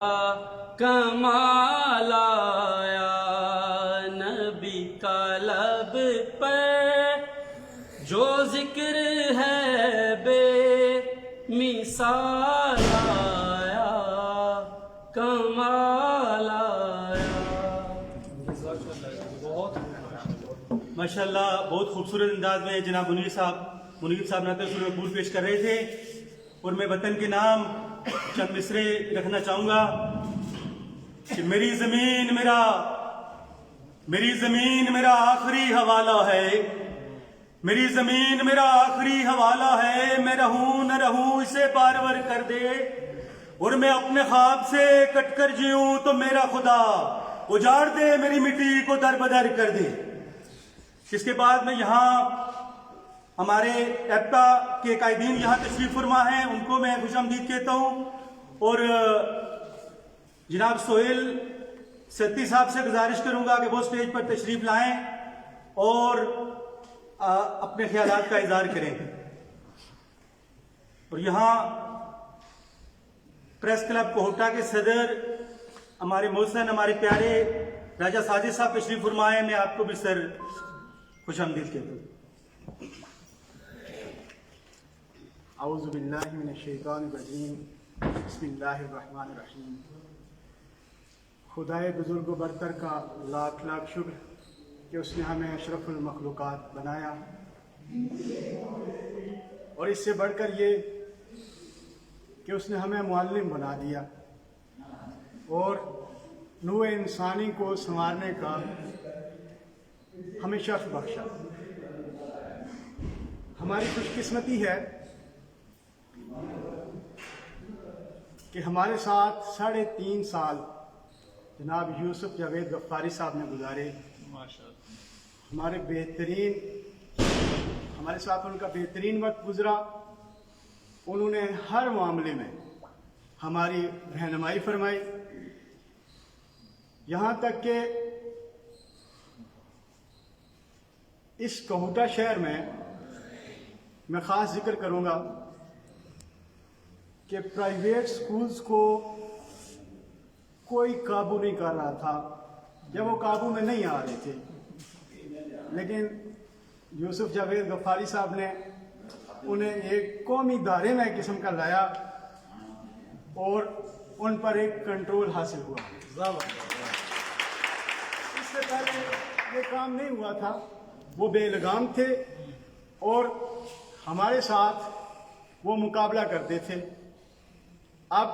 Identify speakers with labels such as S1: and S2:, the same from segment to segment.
S1: کمال آیا نبی کا لب پر جو ذکر ہے بے مثال آیا کمال آیا۔
S2: ماشاءاللہ بہت خوبصورت انداز میں جناب منیر صاحب نعت رسول مقبول پیش کر رہے تھے، اور میں وطن کے نام چند مصرے رکھنا چاہوں گا کہ میری زمین میرا آخری حوالہ ہے، میری زمین میرا آخری حوالہ ہے، میں رہوں نہ رہوں اسے بارور کر دے، اور میں اپنے خواب سے کٹ کر جیوں تو میرا خدا اجاڑ دے، میری مٹی کو در بدر کر دے۔ اس کے بعد میں یہاں ہمارے ایپٹا کے قائدین یہاں تشریف فرما ہیں، ان کو میں خوش آمدید کہتا ہوں، اور جناب سہیل ستی صاحب سے گزارش کروں گا کہ وہ اسٹیج پر تشریف لائیں اور اپنے خیالات کا اظہار کریں۔ اور یہاں پریس کلب کوہٹا کے صدر ہمارے محسن، ہمارے پیارے راجہ ساجد صاحب تشریف فرمائے، میں آپ کو بھی سر خوش آمدید کہتا ہوں۔
S3: اعوذ باللہ من الشیطان الرجیم، بسم اللہ الرحمن الرحیم۔ خدائے بزرگ و برتر کا لاکھ لاکھ شکر کہ اس نے ہمیں اشرف المخلوقات بنایا، اور اس سے بڑھ کر یہ کہ اس نے ہمیں معلم بنا دیا اور نوع انسانی کو سنوارنے کا ہمیں شرف بخشا۔ ہماری خوش قسمتی ہے کہ ہمارے ساتھ 3.5 سال جناب یوسف جاوید غفاری صاحب نے گزارے۔ ہمارے ساتھ ان کا بہترین وقت گزرا، انہوں نے ہر معاملے میں ہماری رہنمائی فرمائی، یہاں تک کہ اس کوہٹا شہر میں خاص ذکر کروں گا کہ پرائیویٹ سکولز کو کوئی قابو نہیں کر رہا تھا، جب وہ قابو میں نہیں آ رہے تھے، لیکن یوسف جاوید غفاری صاحب نے انہیں ایک قومی ادارے میں قسم کا لایا اور ان پر ایک کنٹرول حاصل ہوا۔ اس سے پہلے یہ کام نہیں ہوا تھا، وہ بے لگام تھے اور ہمارے ساتھ وہ مقابلہ کرتے تھے۔ اب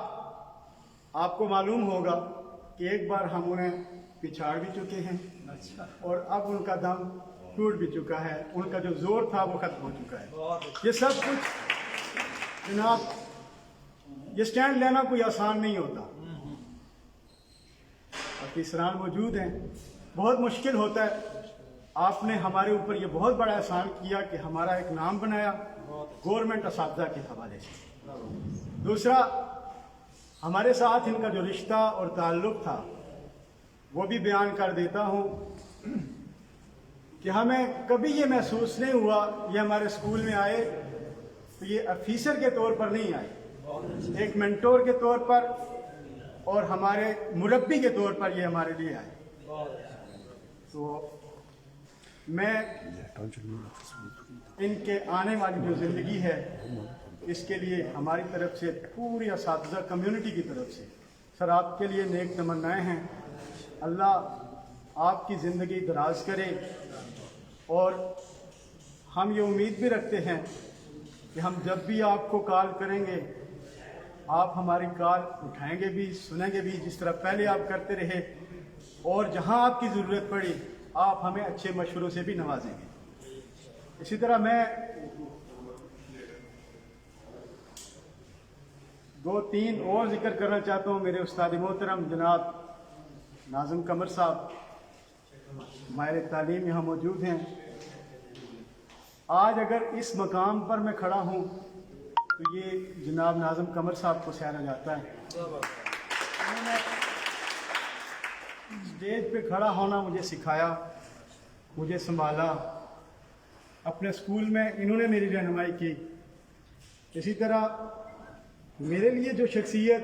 S3: آپ کو معلوم ہوگا کہ ایک بار ہم انہیں پچھاڑ بھی چکے ہیں، اور اب ان کا دم ٹوٹ بھی چکا ہے، ان کا جو زور تھا وہ ختم ہو چکا ہے۔ یہ سب کچھ جناب، یہ سٹینڈ لینا کوئی آسان نہیں ہوتا، افسران موجود ہیں، بہت مشکل ہوتا ہے۔ آپ نے ہمارے اوپر یہ بہت بڑا احسان کیا کہ ہمارا ایک نام بنایا گورنمنٹ اساتذہ کے حوالے سے۔ دوسرا، ہمارے ساتھ ان کا جو رشتہ اور تعلق تھا وہ بھی بیان کر دیتا ہوں کہ ہمیں کبھی یہ محسوس نہیں ہوا یہ ہمارے اسکول میں آئے تو یہ افیسر کے طور پر نہیں آئے، ایک مینٹور کے طور پر اور ہمارے مربی کے طور پر یہ ہمارے لیے آئے۔ تو میں ان کے آنے والی جو زندگی ہے اس کے لیے ہماری طرف سے، پوری اساتذہ کمیونٹی کی طرف سے، سر آپ کے لیے نیک تمنائیں ہیں۔ اللہ آپ کی زندگی دراز کرے، اور ہم یہ امید بھی رکھتے ہیں کہ ہم جب بھی آپ کو کال کریں گے آپ ہماری کال اٹھائیں گے بھی، سنیں گے بھی، جس طرح پہلے آپ کرتے رہے، اور جہاں آپ کی ضرورت پڑی آپ ہمیں اچھے مشوروں سے بھی نوازیں گے۔ اسی طرح میں 2-3 اور ذکر کرنا چاہتا ہوں۔ میرے استاد محترم جناب ناظم قمر صاحب ماہر تعلیم یہاں موجود ہیں۔ آج اگر اس مقام پر میں کھڑا ہوں تو یہ جناب ناظم قمر صاحب کو سہرا جاتا ہے۔ انہوں نے اسٹیج پہ کھڑا ہونا مجھے سکھایا، مجھے سنبھالا، اپنے اسکول میں انہوں نے میری رہنمائی کی۔ اسی طرح میرے لیے جو شخصیت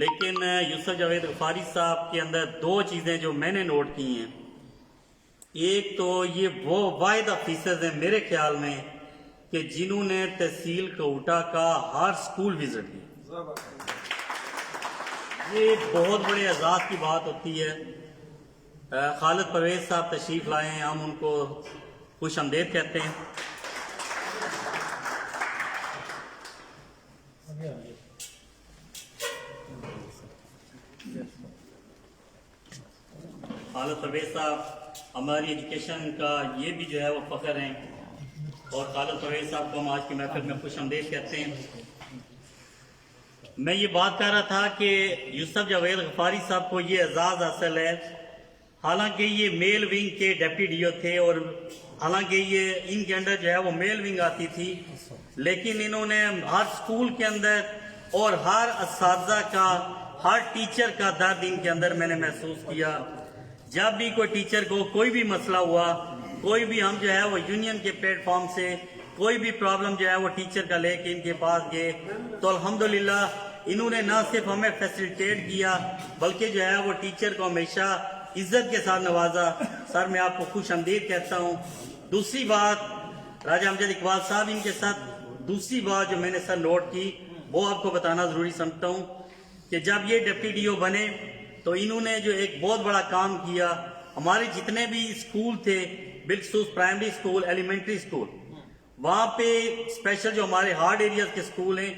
S4: لیکن یوسف جاوید غفاری صاحب کے اندر دو چیزیں جو میں نے نوٹ کی ہیں، ایک تو یہ وہ واحد آفیسرز ہیں میرے خیال میں کہ جنہوں نے تحصیل کوٹا کا ہر سکول وزٹ کیا. یہ بہت بڑے اعزاز کی بات ہوتی ہے. خالد پرویز صاحب تشریف لائے ہیں، ہم ان کو خوش آمدید کہتے ہیں. خالد پرویز صاحب ہماری ایجوکیشن کا یہ بھی جو ہے وہ فخر ہیں، اور خالد پرویز صاحب کو ہم آج کی محفل میں خوش آمدید کہتے ہیں. میں یہ بات کر رہا تھا کہ یوسف جاوید غفاری صاحب کو یہ اعزاز حاصل ہے، حالانکہ یہ میل ونگ کے ڈپٹی ڈی او تھے، اور حالانکہ یہ ان کے اندر جو ہے وہ میل ونگ آتی تھی، لیکن انہوں نے ہر سکول کے اندر اور ہر اساتذہ کا، ہر ٹیچر کا درد ان کے اندر میں نے محسوس کیا. جب بھی کوئی ٹیچر کو کوئی بھی مسئلہ ہوا، کوئی بھی ہم جو ہے وہ یونین کے پلیٹ فارم سے کوئی بھی پرابلم جو ہے وہ ٹیچر کا لے کے ان کے پاس گئے، تو الحمدللہ انہوں نے نہ صرف ہمیں فیسیلیٹیٹ کیا بلکہ جو ہے وہ ٹیچر کو ہمیشہ عزت کے ساتھ نوازا. سر میں آپ کو خوش آمدید کہتا ہوں. دوسری بات راجہ امجد اقبال صاحب ان کے ساتھ دوسری بات جو میں نے سر نوٹ کی وہ آپ کو بتانا ضروری سمجھتا ہوں کہ جب یہ ڈپٹی ڈی او بنے تو انہوں نے جو ایک بہت بڑا کام کیا، ہمارے جتنے بھی اسکول تھے بالخصوص پرائمری اسکول، ایلیمنٹری اسکول، وہاں پہ اسپیشل جو ہمارے ہارڈ ایریاز کے اسکول ہیں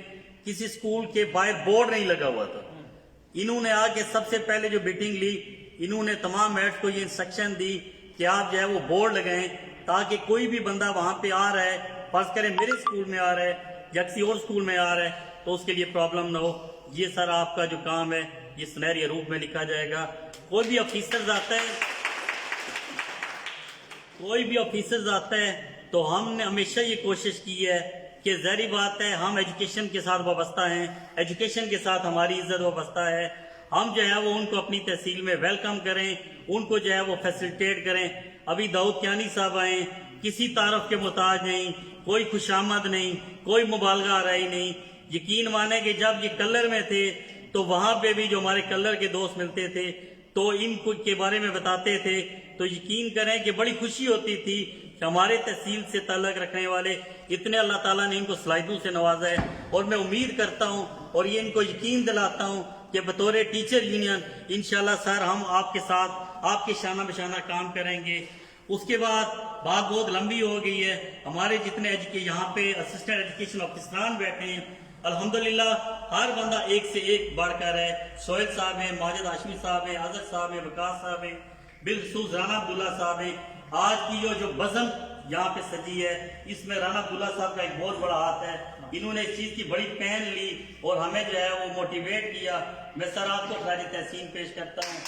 S4: کسی اسکول کے باہر بورڈ نہیں لگا ہوا تھا. انہوں نے آ کے سب سے پہلے جو میٹنگ لی، انہوں نے تمام ہیڈز کو یہ انسٹرکشن دی کہ آپ جو ہے وہ بورڈ لگائیں تاکہ کوئی بھی بندہ وہاں پہ آ رہا ہے، فرض کریں میرے اسکول میں آ رہا ہے یا کسی اور اسکول میں آ رہا ہے، تو اس کے لیے پرابلم نہ ہو. یہ سر آپ کا جو کام ہے یہ سنہری حروف میں لکھا جائے گا. کوئی بھی آفیسرز آتا ہے تو ہم نے ہمیشہ یہ کوشش کی ہے کہ ظاہری بات ہے ہم ایجوکیشن کے ساتھ وابستہ ہیں، ایجوکیشن کے ساتھ ہماری عزت وابستہ ہے. ہم جو ہے وہ ان کو اپنی تحصیل میں ویلکم کریں، ان کو جو ہے وہ فیسیلیٹیٹ کریں. ابھی داؤد کیانی صاحب آئے، کسی تعارف کے محتاج نہیں، کوئی خوشامد نہیں، کوئی مبالغہ آرائی نہیں. یقین مانے کہ جب یہ کلر میں تھے تو وہاں پہ بھی جو ہمارے کلر کے دوست ملتے تھے تو ان کے بارے میں بتاتے تھے، تو یقین کریں کہ بڑی خوشی ہوتی تھی کہ ہمارے تحصیل سے تعلق رکھنے والے اتنے اللہ تعالیٰ نے ان کو صلاحیتوں سے نوازا ہے. اور میں امید کرتا ہوں اور یہ ان کو یقین دلاتا ہوں کہ بطور ٹیچر یونین انشاءاللہ سر ہم آپ کے ساتھ آپ کے شانہ بشانہ کام کریں گے. اس کے بعد بات بہت لمبی ہو گئی ہے. ہمارے جتنے یہاں پہ اسسٹنٹ ایجوکیشن آفیسران بیٹھے ہیں الحمدللہ ہر بندہ ایک سے ایک بڑھ کر ہے. سہیل صاحب ہیں، ماجد ہاشمی صاحب ہیں، اظہر صاحب ہیں، وقاص صاحب ہیں، بالخصوص رانا عبداللہ صاحب ہیں. آج کی جو بزم یہاں پہ سجی ہے اس میں رانا عبداللہ صاحب کا ایک بہت بڑا ہاتھ ہے. انہوں نے اس چیز کی بڑی پہن لی اور ہمیں جو ہے وہ موٹیویٹ کیا. میں سر آپ کو خراج تحسین پیش کرتا ہوں.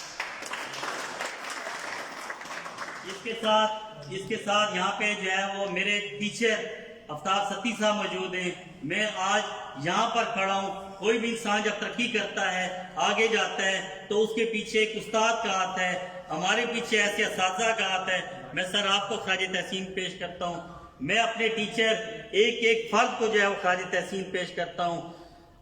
S4: اس کے ساتھ یہاں پہ جو ہے وہ میرے ٹیچر آفتاب ستی صاحب موجود ہیں. میں آج یہاں پر کھڑا ہوں. کوئی بھی انسان جب ترقی کرتا ہے، آگے جاتا ہے، تو اس کے پیچھے ایک استاد کا ہاتھ ہے، ہمارے پیچھے ایسے اساتذہ کا ہاتھ ہے. میں سر آپ کو خراج تحسین پیش کرتا ہوں. میں اپنے ٹیچر ایک فرد کو جو ہے وہ خراج تحسین پیش کرتا ہوں.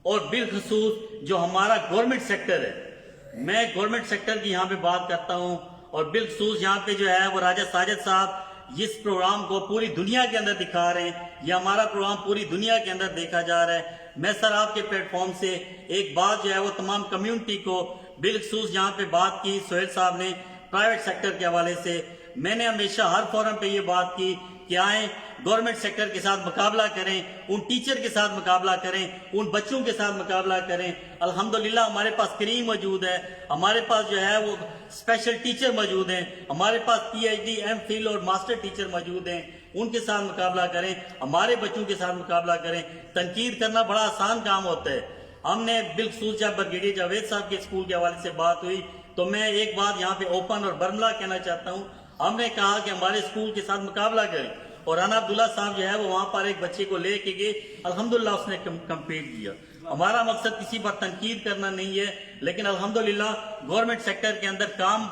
S4: اور بالخصوص جو ہمارا گورنمنٹ سیکٹر ہے، میں گورنمنٹ سیکٹر کی یہاں پہ بات کرتا ہوں. اور بالخصوص یہاں پہ جو ہے وہ راجہ ساجد صاحب جس پروگرام کو پوری دنیا کے اندر دکھا رہے ہیں، یہ ہمارا پروگرام پوری دنیا کے اندر دیکھا جا رہا ہے. میں سر آپ کے پلیٹ فارم سے ایک بات جو ہے وہ تمام کمیونٹی کو بالخصوص یہاں پہ بات کی سہیل صاحب نے پرائیویٹ سیکٹر کے حوالے سے. میں نے ہمیشہ ہر فورم پہ یہ بات کی کہ آئیں گورنمنٹ سیکٹر کے ساتھ مقابلہ کریں، ان ٹیچر کے ساتھ مقابلہ کریں، ان بچوں کے ساتھ مقابلہ کریں. الحمدللہ ہمارے پاس کریم موجود ہے، ہمارے پاس جو ہے وہ اسپیشل ٹیچر موجود ہیں، ہمارے پاس P H D, M Phil اور ماسٹر ٹیچر موجود ہیں. ان کے ساتھ مقابلہ کریں، ہمارے بچوں کے ساتھ مقابلہ کریں. تنقید کرنا بڑا آسان کام ہوتا ہے. ہم نے بالخصوص جب بریگیڈیئر جاوید صاحب کے اسکول کے حوالے سے بات ہوئی تو میں ایک بات یہاں پہ اوپن اور برملا کہنا چاہتا ہوں. ہم نے کہا کہ ہمارے اسکول کے ساتھ مقابلہ کریں، اور رانا عبداللہ صاحب جو ہے وہ وہاں پر ایک بچے کو لے کے گئے. الحمدللہ اس نے کمپلیٹ کیا. ہمارا مقصد کسی پر تنقید کرنا نہیں ہے، لیکن الحمدللہ گورنمنٹ سیکٹر کے اندر کام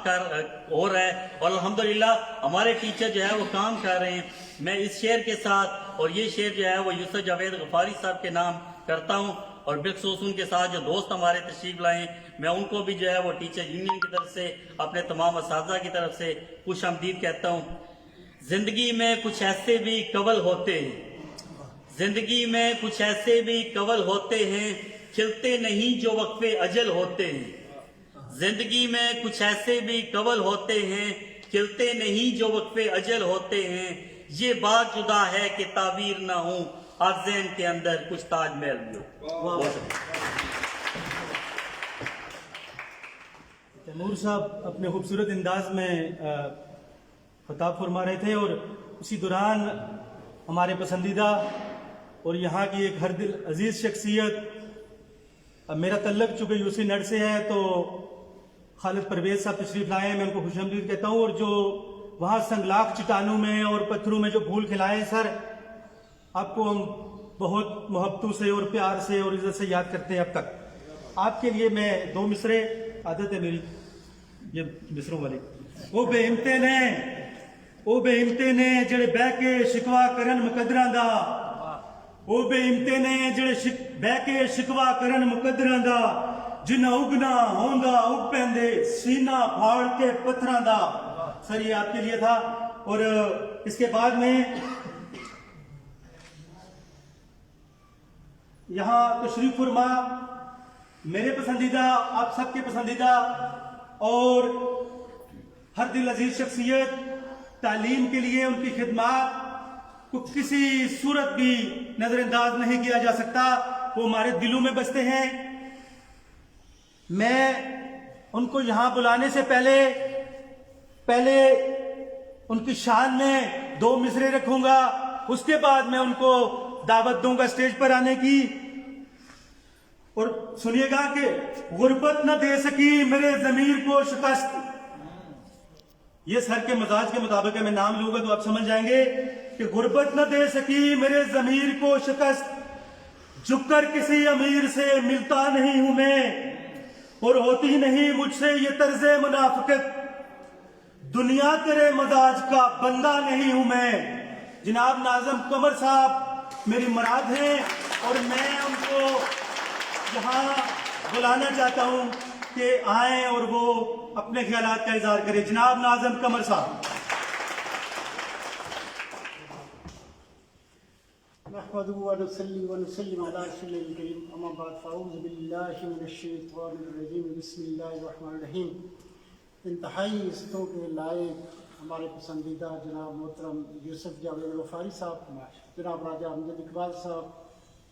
S4: ہو رہا ہے اور الحمدللہ ہمارے ٹیچر جو ہے وہ کام کر رہے ہیں. میں اس شعر کے ساتھ، اور یہ شعر جو ہے وہ یوسف جاوید غفاری صاحب کے نام کرتا ہوں، اور بالخصوص ان کے ساتھ جو دوست ہمارے تشریف لائے ہیں، میں ان کو بھی جو ہے وہ ٹیچر یونین کی طرف سے، اپنے تمام اساتذہ کی طرف سے خوش آمدید کہتا ہوں۔ زندگی میں کچھ ایسے بھی کول ہوتے ہیں، زندگی میں کچھ ایسے بھی کول ہوتے ہیں، کھلتے نہیں جو وقفے اجل ہوتے ہیں۔ زندگی میں کچھ ایسے بھی کول ہوتے ہیں، کھلتے نہیں جو وقفے اجل ہوتے ہیں۔ یہ بات جدا ہے کہ تعبیر نہ ہوں، آج ذہن کے اندر کچھ تاج محل بھی ہو۔ بہت شکریہ۔
S2: تیمور صاحب اپنے خوبصورت انداز میں خطاب فرما رہے تھے، اور اسی دوران ہمارے پسندیدہ اور یہاں کی ایک ہر دل عزیز شخصیت، میرا تعلق چونکہ یوسی نڈ سے ہے تو خالد پرویز صاحب تشریف لائے ہیں، میں ان کو خوش آمدید کہتا ہوں۔ اور جو وہاں سنگلاخ چٹانوں میں اور پتھروں میں جو پھول کھلائے سر، آپ کو ہم بہت محبتوں سے اور پیار سے اور عزت سے یاد کرتے ہیں اب تک۔ آپ کے لیے میں 2 مصرے، عادت ہے میری یہ مصروں والی۔ وہ بے ہمتے نے، وہ بے ہمتے نے جڑے بہ کے شکوا کرن مقدراں دا، وہ بے ہمتے نے جڑے بہ کے شکوا کرن مقدراں دا، جنہ اگنا ہوندا اگ پیندے سینہ پھاڑ کے پتھراں دا۔ سر یہ آپ کے لیے تھا۔ اور اس کے بعد میں یہاں تشریف فرما میرے پسندیدہ، آپ سب کے پسندیدہ اور ہر دل عزیز شخصیت، تعلیم کے لیے ان کی خدمات کو کسی صورت بھی نظر انداز نہیں کیا جا سکتا، وہ ہمارے دلوں میں بستے ہیں۔ میں ان کو یہاں بلانے سے پہلے ان کی شان میں 2 مصرے رکھوں گا، اس کے بعد میں ان کو دعوت دوں گا اسٹیج پر آنے کی۔ اور سنیے گا کہ غربت نہ دے سکی میرے ضمیر کو شکست، یہ سر کے مزاج کے مطابق ہے، میں نام لوں گا تو آپ سمجھ جائیں گے کہ غربت نہ دے سکی میرے ضمیر کو شکست، جھک کر کسی امیر سے ملتا نہیں ہوں میں، اور ہوتی نہیں مجھ سے یہ طرز منافقت، دنیا تیرے مزاج کا بندہ نہیں ہوں میں۔ جناب ناظم قمر صاحب میری مراد ہیں، اور میں ان کو یہاں بلانا چاہتا ہوں کہ آئیں اور وہ اپنے خیالات کا اظہار کریں۔ جناب ناظم قمر صاحب۔
S3: نحمده ونصلي ونسلم على رسوله الكريم، اما بعد فاعوذ بالله من الشیطان الرجیم، بسم اللہ الرحمن الرحیم۔ انتہائی عزتوں کے لائق ہمارے پسندیدہ جناب محترم یوسف جاوید غفاری صاحب، جناب راجہ امجد اقبال صاحب،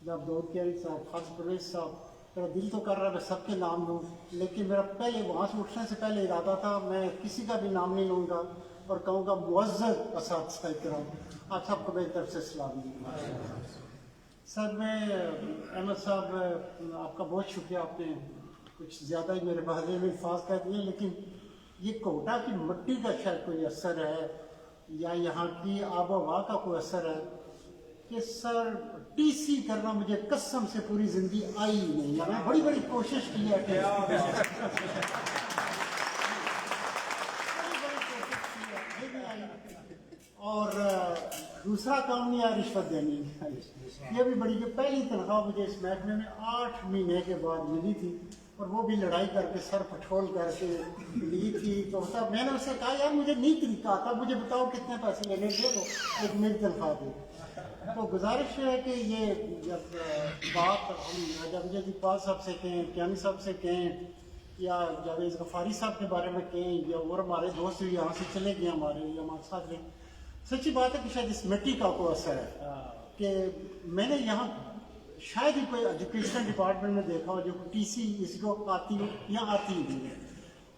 S3: جناب داؤد کیانی صاحب، خالد پرویز صاحب، میرا دل تو کر رہا ہے میں سب کے نام لوں، لیکن میرا پہلے وہاں سے اٹھنے سے پہلے ارادہ تھا میں کسی کا بھی نام نہیں لوں گا اور کہوں گا معزز اساتذہ کرام، آپ سب کو میری طرف سے سلام دوں۔ سر میں احمد صاحب آپ کا بہت شکریہ، آپ نے کچھ زیادہ ہی میرے بارے میں الفاظ کہہ دیے، لیکن یہ کوٹا کی مٹی کا شاید کوئی اثر ہے یا یہاں کی آب و ہوا کا کوئی اثر ہے کہ سر ٹی سی کرنا مجھے قسم سے پوری زندگی آئی ہی نہیں ہے۔ میں بڑی بڑی کوشش کی ہے کہ اور دوسرا کام نہیں ہے رشوت دینی، یہ بھی بڑی کہ پہلی تنخواہ مجھے اس محکمے میں 8 مہینے کے بعد ملی تھی، اور وہ بھی لڑائی کر کے سر پٹھول کر کے لی تھی۔ تو صاحب میں نے اس سے کہا یار مجھے نہیں طریقہ آتا، مجھے بتاؤ کتنے پیسے لینے دے دو ایک میری تنخواہ دے۔ تو گزارش ہے کہ یہ جب بات ہم جب مجھے اقبال صاحب سے کہیں، کیانی صاحب سے کہیں، یا جاوید غفاری صاحب کے بارے میں کہیں، یا اور ہمارے دوست بھی یہاں سے چلے گئے ہمارے ہمارے ساتھ رہے، سچی بات ہے کہ شاید اس مٹی کا کوئی اثر ہے کہ میں نے یہاں شاید ہی کوئی ایجوکیشن ڈپارٹمنٹ میں دیکھا ہو جو ٹی سی اس کو آتی ہو یا آتی ہی نہیں ہے۔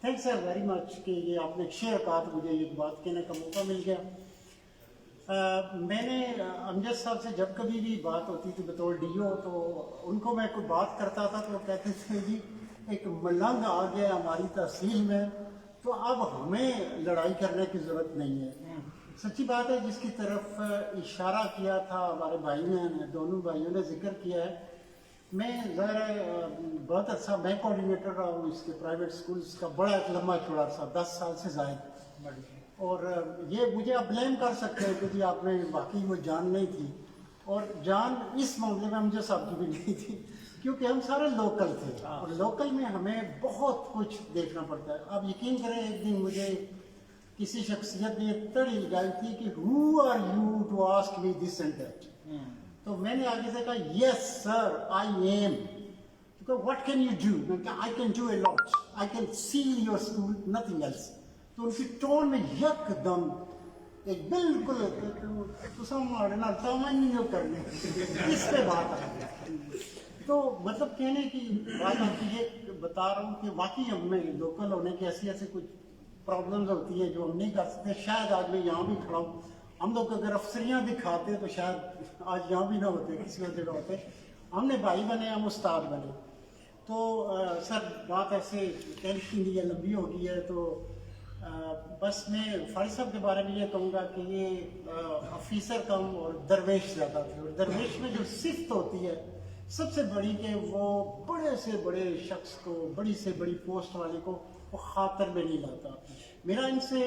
S3: تھینک سر ویری مچ کہ یہ آپ نے ایک شعر کہا تو مجھے یہ بات کہنے کا موقع مل گیا۔ میں نے امجد صاحب سے جب کبھی بھی بات ہوتی تھی بطور ڈی او تو ان کو میں کوئی بات کرتا تھا تو وہ کہتے تھے جی ایک ملنگ آ گیا ہماری تحصیل میں تو اب ہمیں لڑائی کرنے کی ضرورت نہیں ہے۔ سچی بات ہے، جس کی طرف اشارہ کیا تھا ہمارے بھائی نے، دونوں بھائیوں نے ذکر کیا ہے، میں ظاہر بہت اچھا میں کوآرڈینیٹر رہا ہوں اس کے پرائیویٹ سکولز کا بڑا ایک لمبا چوڑا سا 10 سال سے زائد، اور یہ مجھے آپ بلیم کر سکتے ہیں کہ جی آپ نے باقی وہ جان نہیں تھی، اور جان اس معاملے میں مجھے صاحب کی بھی نہیں تھی،
S5: کیونکہ ہم سارے لوکل تھے اور لوکل میں ہمیں بہت کچھ دیکھنا پڑتا ہے. آپ یقین کریں ایک دن مجھے کسی شخصیت نے تڑی لگائی تھی کہ who are you to ask me this and that. تو میں نے آگے سے کہا yes sir I am. What can you do? I can do a lot. I can sell your school nothing else. تو ان کی ٹون میں یک دم ایک بالکل کرنے اس پہ بات آ گئی. تو مطلب کہنے کی بات آپ یہ بتا رہا ہوں کہ واقعی ہم میں لوکل ہونے کی ایسی کچھ پرابلمز ہوتی ہیں جو ہم نہیں کر سکتے. شاید آج میں یہاں بھی کھڑا ہوں. ہم لوگ اگر افسریاں دکھاتے تو شاید آج یہاں بھی نہ ہوتے, کسی اور جگہ ہوتے. ہم نے بھائی بنے, ہم استاد بنے. تو سر بات ایسے ٹینشن کی لمبی ہو گئی ہے. تو بس میں فارغ صاحب کے بارے میں یہ کہوں گا کہ یہ افیسر کم اور درویش زیادہ تھے. اور درویش میں جو صفت ہوتی ہے سب سے بڑی کہ وہ بڑے سے بڑے شخص کو, بڑی سے بڑی پوسٹ والے کو وہ خاطر میں نہیں لاتا. میرا ان سے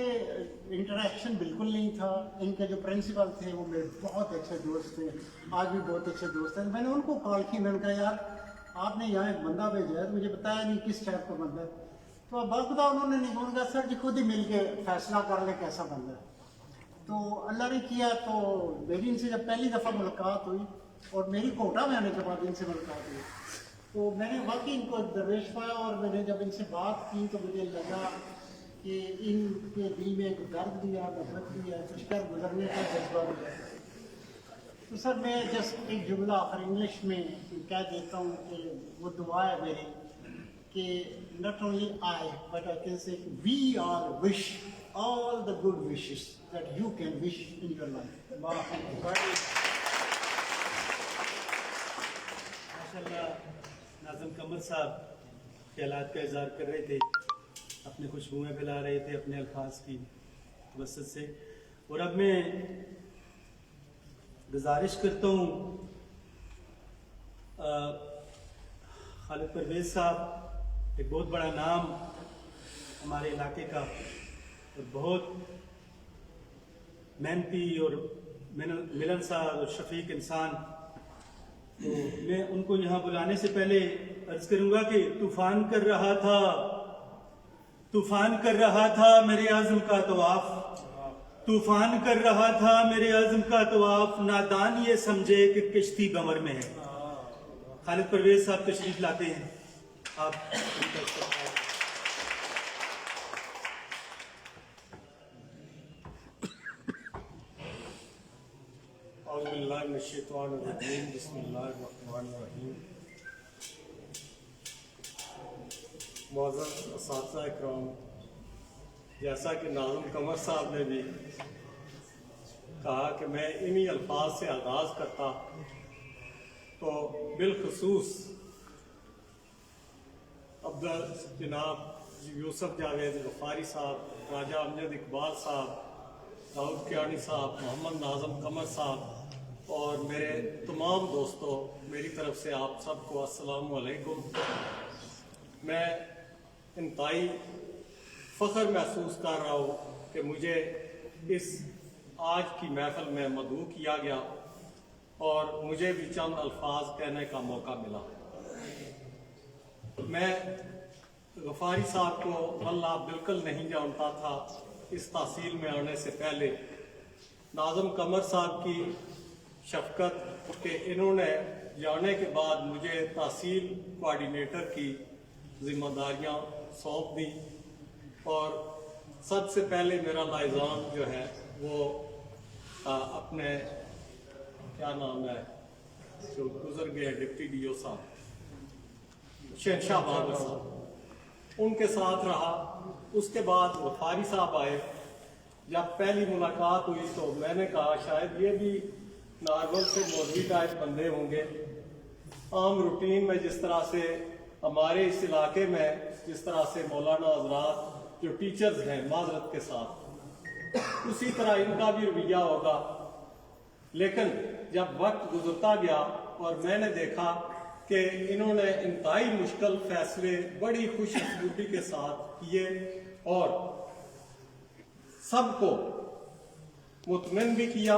S5: انٹریکشن بالکل نہیں تھا. ان کے جو پرنسپل تھے وہ میرے بہت اچھے دوست تھے, آج بھی بہت اچھے دوست ہیں. میں نے ان کو کال کی, میں نے کہا یار آپ نے یہاں ایک بندہ بھیجا ہے, مجھے بتایا نہیں کس ٹائپ کا بندہ ہے. تو اب بتا انہوں نے نہیں, انہوں نے کہا سر جی خود ہی مل کے فیصلہ کر لے کیسا بندہ ہے. تو اللہ نے کیا تو میری ان سے جب پہلی دفعہ ملاقات ہوئی اور میری کوٹا میں آنے کے بعد ان سے ملاقات ہوئی تو میں نے واقعی ان کو درویش پایا. اور میں نے جب ان سے بات کی تو مجھے لگا کہ ان کے دل میں ایک درد بھی ہے, نفرت بھی ہے, کچھ کر گزرنے کا جذبہ بھی ہے. تو سر میں جسٹ ایک جملہ آخر انگلش میں کہہ دیتا ہوں کہ وہ دعا ہے میری کہ not only I but I can say we all wish all the good wishes that you can wish in your life.
S2: ماشاءاللہ ناظم قمر صاحب خیالات کا اظہار کر رہے تھے, اپنے خوشبوئیں پھیلا رہے تھے اپنے الفاظ کی وسط سے. اور اب میں گزارش کرتا ہوں خالد پرویز صاحب, ایک بہت بڑا نام ہمارے علاقے کا اور بہت محنتی اور ملنسار اور شفیق انسان. تو میں ان کو یہاں بلانے سے پہلے عرض کروں گا کہ طوفان کر رہا تھا میرے عزم کا طواف. طوفان کر رہا تھا میرے عزم کا طواف, نادان یہ سمجھے کہ کشتی بمر میں ہے. خالد پرویز صاحب تشریف لاتے ہیں, آپ
S6: اعوذ باللہ من الشیطان الرجیم, بسم اللہ الرحمن الرحیم. معزز اساتذہ اکرام, جیسا کہ ناظم قمر صاحب نے بھی کہا کہ میں انہی الفاظ سے آغاز کرتا, تو بالخصوص جناب یوسف جاوید غفاری صاحب, راجہ امجد اقبال صاحب, داؤد کیانی صاحب, محمد ناظم قمر صاحب اور میرے تمام دوستوں, میری طرف سے آپ سب کو السلام علیکم. میں انتہائی فخر محسوس کر رہا ہوں کہ مجھے اس آج کی محفل میں مدعو کیا گیا اور مجھے بھی چند الفاظ کہنے کا موقع ملا. میں غفاری صاحب کو واللہ بالکل نہیں جانتا تھا اس تحصیل میں آنے سے پہلے. ناظم قمر صاحب کی شفقت کہ انہوں نے جانے کے بعد مجھے تحصیل کوآرڈینیٹر کی ذمہ داریاں سونپ دی, اور سب سے پہلے میرا لائزان جو ہے وہ اپنے کیا نام ہے جو گزر گئے ڈپٹی ڈی او صاحب شہنشاہ بہادر صاحب, ان کے ساتھ رہا. اس کے بعد غفاری صاحب آئے. جب پہلی ملاقات ہوئی تو میں نے کہا شاید یہ بھی نارول سے مولوی ٹائپ بندے ہوں گے. عام روٹین میں جس طرح سے ہمارے اس علاقے میں جس طرح سے مولانا حضرات جو ٹیچرز ہیں معذرت کے ساتھ, اسی طرح ان کا بھی رویہ ہوگا. لیکن جب وقت گزرتا گیا اور میں نے دیکھا کہ انہوں نے انتہائی مشکل فیصلے بڑی خوش اسلوبی کے ساتھ کیے اور سب کو مطمئن بھی کیا